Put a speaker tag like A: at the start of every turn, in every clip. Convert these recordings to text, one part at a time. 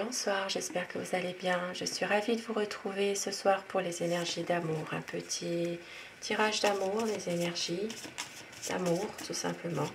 A: Bonsoir, j'espère que vous allez bien. Je suis ravie de vous retrouver ce soir pour les énergies d'amour. Un petit tirage d'amour, des énergies d'amour tout simplement.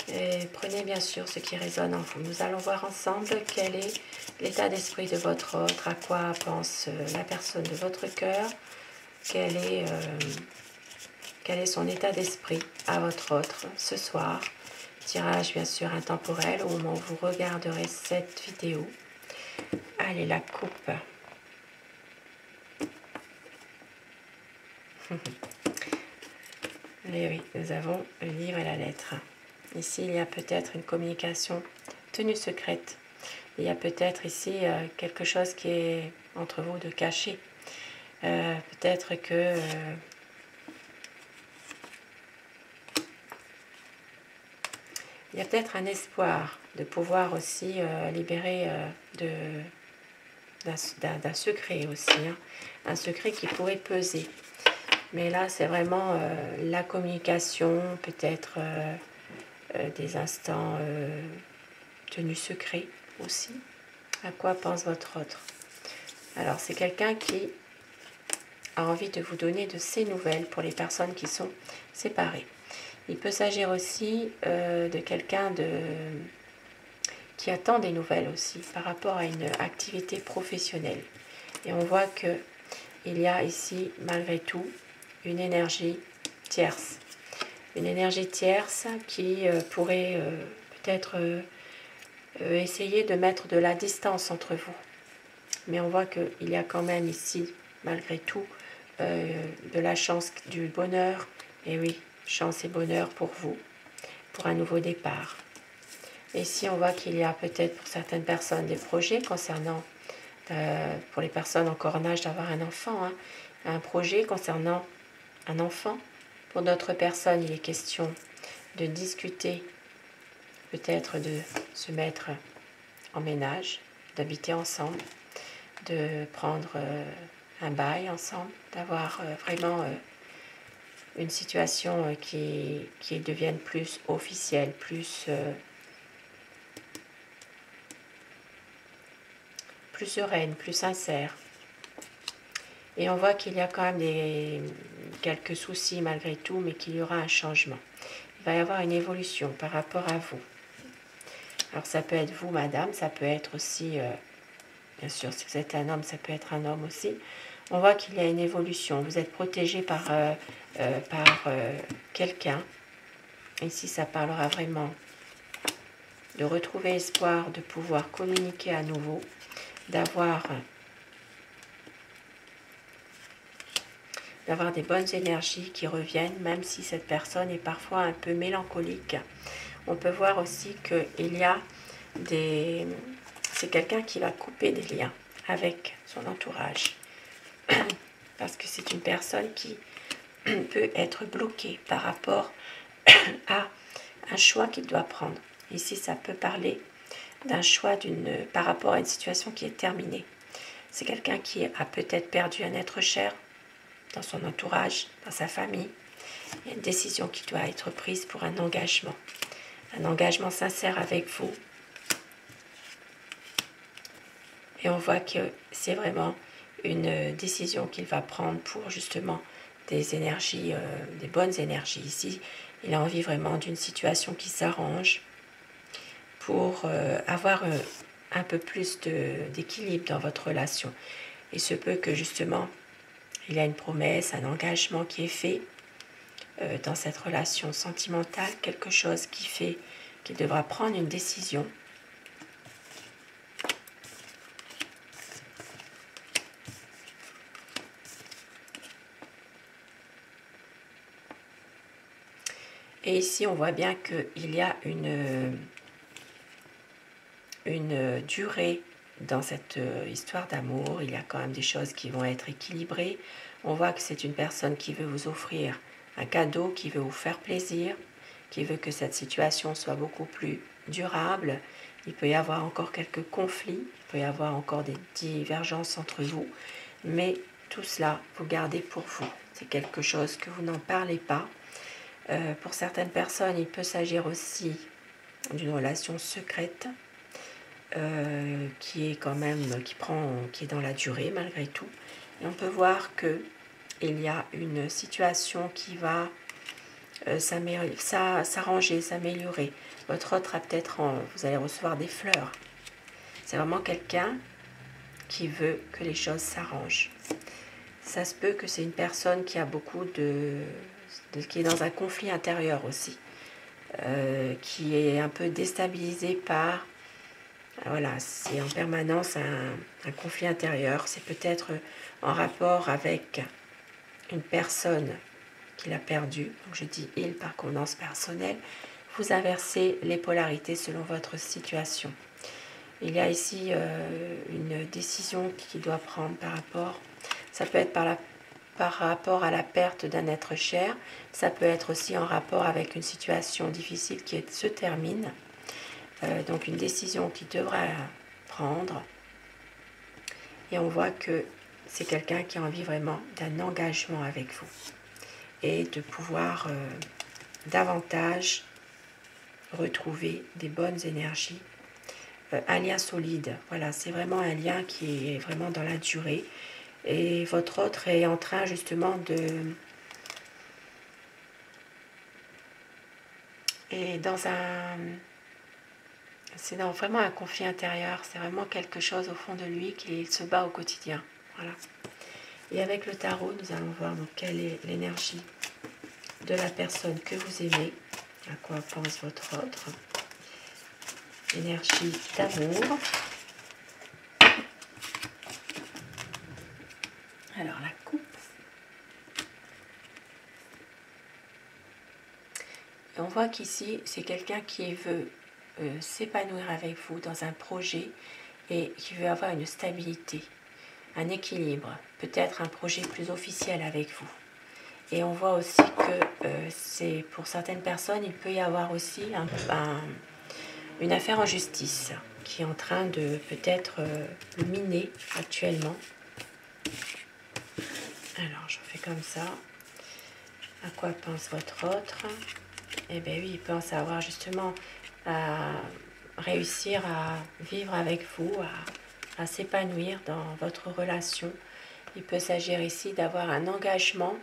A: Et prenez bien sûr ce qui résonne en vous. Nous allons voir ensemble quel est l'état d'esprit de votre autre, à quoi pense la personne de votre cœur, quel est son état d'esprit à votre autre ce soir. Tirage bien sûr intemporel au moment où vous regarderez cette vidéo. Allez, la coupe. Et oui, nous avons le livre et la lettre. Ici, il y a peut-être une communication tenue secrète. Il y a peut-être ici quelque chose qui est entre vous de caché. Peut-être que il y a peut-être un espoir de pouvoir aussi libérer d'un secret aussi, hein. Un secret qui pourrait peser. Mais là, c'est vraiment la communication, peut-être des instants tenus secrets aussi. À quoi pense votre autre? Alors, c'est quelqu'un qui a envie de vous donner de ses nouvelles pour les personnes qui sont séparées. Il peut s'agir aussi de quelqu'un qui attend des nouvelles aussi par rapport à une activité professionnelle. Et on voit qu'il y a ici, malgré tout, une énergie tierce. Une énergie tierce qui pourrait peut-être essayer de mettre de la distance entre vous. Mais on voit qu'il y a quand même ici, malgré tout, de la chance, du bonheur. Et oui, chance et bonheur pour vous, pour un nouveau départ. Et ici, on voit qu'il y a peut-être pour certaines personnes des projets concernant, pour les personnes encore en âge d'avoir un enfant, hein, un projet concernant un enfant. Pour d'autres personnes, il est question de discuter, peut-être de se mettre en ménage, d'habiter ensemble, de prendre un bail ensemble, d'avoir vraiment une situation qui devienne plus officielle, plus sereine, plus sincère. Et on voit qu'il y a quand même quelques soucis malgré tout, mais qu'il y aura un changement. Il va y avoir une évolution par rapport à vous. Alors ça peut être vous, madame, ça peut être aussi, bien sûr, si vous êtes un homme, ça peut être un homme aussi. On voit qu'il y a une évolution. Vous êtes protégé par quelqu'un. Ici, ça parlera vraiment de retrouver espoir, de pouvoir communiquer à nouveau, d'avoir des bonnes énergies qui reviennent, même si cette personne est parfois un peu mélancolique. On peut voir aussi qu'il y a c'est quelqu'un qui va couper des liens avec son entourage. Parce que c'est une personne qui peut être bloquée par rapport à un choix qu'il doit prendre. Ici, ça peut parler d'un choix par rapport à une situation qui est terminée. C'est quelqu'un qui a peut-être perdu un être cher dans son entourage, dans sa famille. Il y a une décision qui doit être prise pour un engagement sincère avec vous. Et on voit que c'est vraiment une décision qu'il va prendre pour justement des énergies, des bonnes énergies. Ici, il a envie vraiment d'une situation qui s'arrange pour avoir un peu plus d'équilibre dans votre relation. Il se peut que justement, il y a une promesse, un engagement qui est fait dans cette relation sentimentale, quelque chose qui fait qu'il devra prendre une décision. Et ici, on voit bien qu'il y a une durée dans cette histoire d'amour. Il y a quand même des choses qui vont être équilibrées. On voit que c'est une personne qui veut vous offrir un cadeau, qui veut vous faire plaisir, qui veut que cette situation soit beaucoup plus durable. Il peut y avoir encore quelques conflits, il peut y avoir encore des divergences entre vous, mais tout cela, vous gardez pour vous. C'est quelque chose que vous n'en parlez pas. Pour certaines personnes, il peut s'agir aussi d'une relation secrète. qui est quand même, qui est dans la durée malgré tout. Et on peut voir que il y a une situation qui va s'arranger, s'améliorer. Votre autre a peut-être, vous allez recevoir des fleurs. C'est vraiment quelqu'un qui veut que les choses s'arrangent. Ça se peut que c'est une personne qui a beaucoup qui est dans un conflit intérieur aussi, qui est un peu déstabilisée par, voilà, c'est en permanence un conflit intérieur. C'est peut-être en rapport avec une personne qu'il a perdue. Donc je dis il par convenance personnelle. Vous inversez les polarités selon votre situation. Il y a ici une décision qu'il doit prendre par rapport, ça peut être par rapport à la perte d'un être cher, ça peut être aussi en rapport avec une situation difficile qui se termine, donc une décision qu'il devra prendre. Et on voit que c'est quelqu'un qui a envie vraiment d'un engagement avec vous et de pouvoir davantage retrouver des bonnes énergies. Un lien solide, voilà, c'est vraiment un lien qui est vraiment dans la durée. Et votre autre est en train justement de... Et dans un... C'est vraiment un conflit intérieur, c'est vraiment quelque chose au fond de lui qui se bat au quotidien. Voilà. Et avec le tarot, nous allons voir donc quelle est l'énergie de la personne que vous aimez, à quoi pense votre autre. Énergie d'amour. Alors la coupe. Et on voit qu'ici, c'est quelqu'un qui veut s'épanouir avec vous dans un projet et qui veut avoir une stabilité, un équilibre, peut-être un projet plus officiel avec vous. Et on voit aussi que c'est pour certaines personnes, il peut y avoir aussi une affaire en justice qui est en train de peut-être le miner actuellement. Alors, je fais comme ça. À quoi pense votre autre? Eh bien oui, il pense avoir justement à réussir à vivre avec vous, à s'épanouir dans votre relation. Il peut s'agir ici d'avoir un engagement,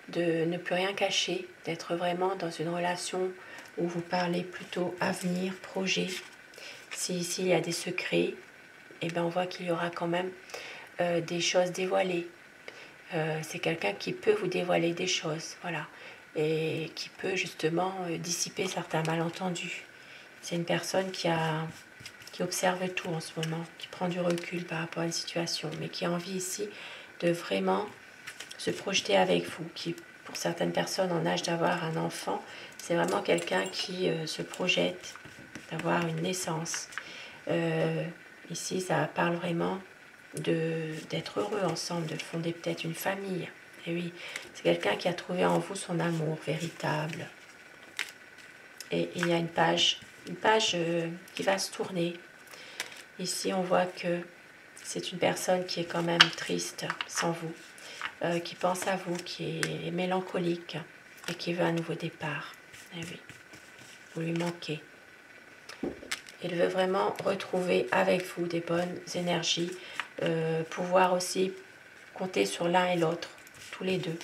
A: de ne plus rien cacher, d'être vraiment dans une relation où vous parlez plutôt avenir, projet. Si ici il y a des secrets, eh bien on voit qu'il y aura quand même des choses dévoilées. C'est quelqu'un qui peut vous dévoiler des choses, voilà, et qui peut justement dissiper certains malentendus. C'est une personne qui observe tout en ce moment, qui prend du recul par rapport à une situation, mais qui a envie ici de vraiment se projeter avec vous, qui, pour certaines personnes en âge d'avoir un enfant, c'est vraiment quelqu'un qui se projette d'avoir une naissance. Ici, ça parle vraiment d'être heureux ensemble, de fonder peut-être une famille. Et oui, c'est quelqu'un qui a trouvé en vous son amour véritable. Et il y a une page qui va se tourner. Ici, on voit que c'est une personne qui est quand même triste sans vous, qui pense à vous, qui est mélancolique et qui veut un nouveau départ. Et oui, vous lui manquez. Il veut vraiment retrouver avec vous des bonnes énergies, pouvoir aussi compter sur l'un et l'autre, tous les deux.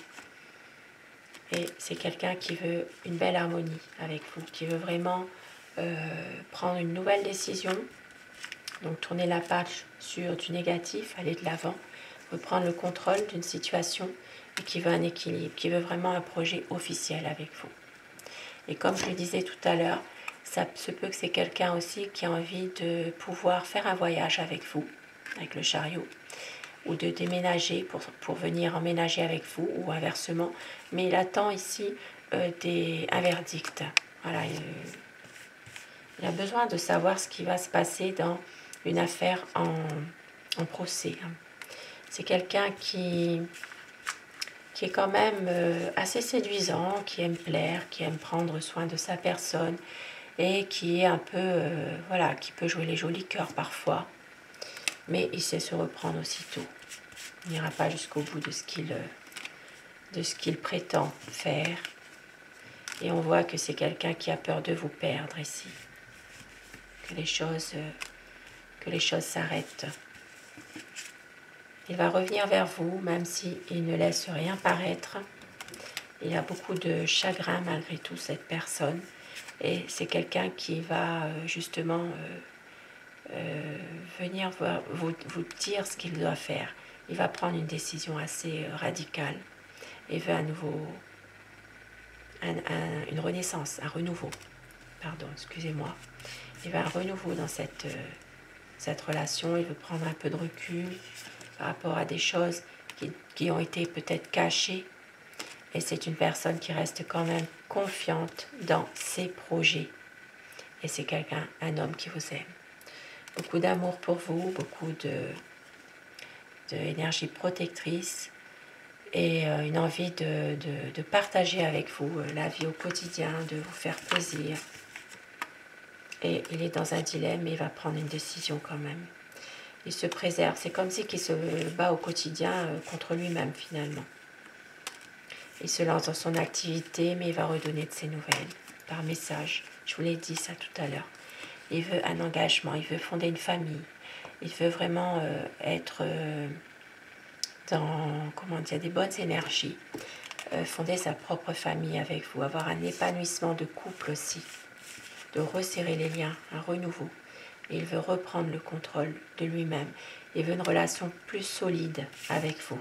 A: Et c'est quelqu'un qui veut une belle harmonie avec vous, qui veut vraiment prendre une nouvelle décision, donc tourner la page sur du négatif, aller de l'avant, reprendre le contrôle d'une situation et qui veut un équilibre, qui veut vraiment un projet officiel avec vous. Et comme je le disais tout à l'heure, ça se peut que c'est quelqu'un aussi qui a envie de pouvoir faire un voyage avec vous, avec le chariot, ou de déménager pour venir emménager avec vous, ou inversement. Mais il attend ici un verdict. Voilà, il a besoin de savoir ce qui va se passer dans une affaire en procès. C'est quelqu'un qui est quand même assez séduisant, qui aime plaire, qui aime prendre soin de sa personne et qui est un peu, voilà, qui peut jouer les jolis cœurs parfois, mais il sait se reprendre aussitôt. Il n'ira pas jusqu'au bout de ce qu'il prétend faire. Et on voit que c'est quelqu'un qui a peur de vous perdre ici. Que les choses que les choses s'arrêtent. Il va revenir vers vous, même s'il ne laisse rien paraître. Il a beaucoup de chagrin malgré tout, cette personne. Et c'est quelqu'un qui va justement venir vous dire ce qu'il doit faire. Il va prendre une décision assez radicale et veut à nouveau une renaissance, un renouveau. Pardon, excusez-moi. Il veut un renouveau dans cette relation. Il veut prendre un peu de recul par rapport à des choses qui ont été peut-être cachées. Et c'est une personne qui reste quand même confiante dans ses projets. Et c'est quelqu'un, un homme qui vous aime. Beaucoup d'amour pour vous, beaucoup d'énergie protectrice et une envie de partager avec vous la vie au quotidien, de vous faire plaisir. Et il est dans un dilemme, mais il va prendre une décision quand même. Il se préserve, c'est comme si il se bat au quotidien contre lui-même finalement. Il se lance dans son activité, mais il va redonner de ses nouvelles par message. Je vous l'ai dit ça tout à l'heure. Il veut un engagement, il veut fonder une famille. Il veut vraiment être dans, comment dire, des bonnes énergies. Fonder sa propre famille avec vous, avoir un épanouissement de couple aussi. De resserrer les liens, un renouveau. Et il veut reprendre le contrôle de lui-même. Il veut une relation plus solide avec vous.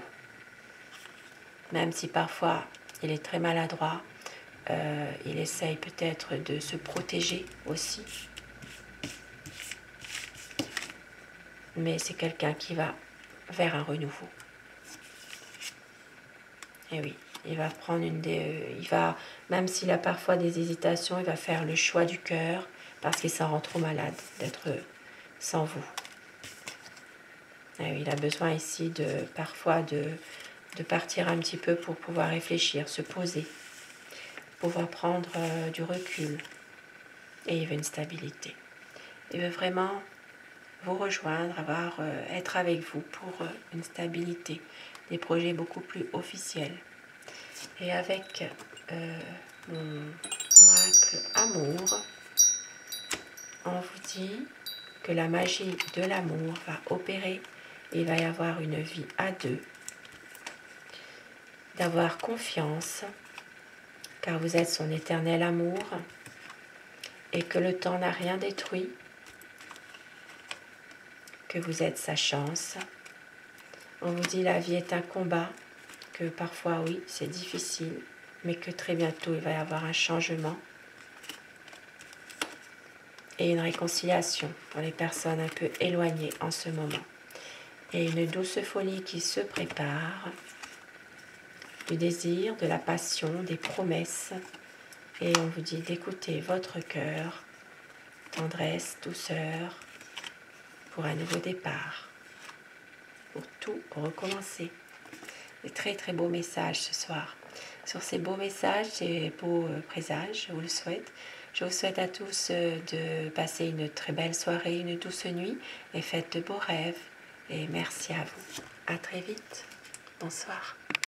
A: Même si parfois il est très maladroit, il essaye peut-être de se protéger aussi. Mais c'est quelqu'un qui va vers un renouveau. Et oui, il va prendre même s'il a parfois des hésitations, il va faire le choix du cœur parce qu'il s'en rend trop malade d'être sans vous. Et oui, il a besoin ici parfois de partir un petit peu pour pouvoir réfléchir, se poser, pouvoir prendre du recul. Et il veut une stabilité. Il veut vraiment vous rejoindre, être avec vous pour une stabilité, des projets beaucoup plus officiels. Et avec mon oracle amour, on vous dit que la magie de l'amour va opérer. Il va y avoir une vie à deux, d'avoir confiance, car vous êtes son éternel amour, et que le temps n'a rien détruit, que vous êtes sa chance. On vous dit la vie est un combat, que parfois oui c'est difficile, mais que très bientôt il va y avoir un changement et une réconciliation pour les personnes un peu éloignées en ce moment. Et une douce folie qui se prépare, du désir, de la passion, des promesses. Et on vous dit d'écouter votre cœur, tendresse, douceur, pour un nouveau départ, pour tout recommencer. Des très très beaux messages ce soir. Sur ces beaux messages, ces beaux présages, je vous le souhaite. Je vous souhaite à tous de passer une très belle soirée, une douce nuit et faites de beaux rêves. Et merci à vous. À très vite. Bonsoir.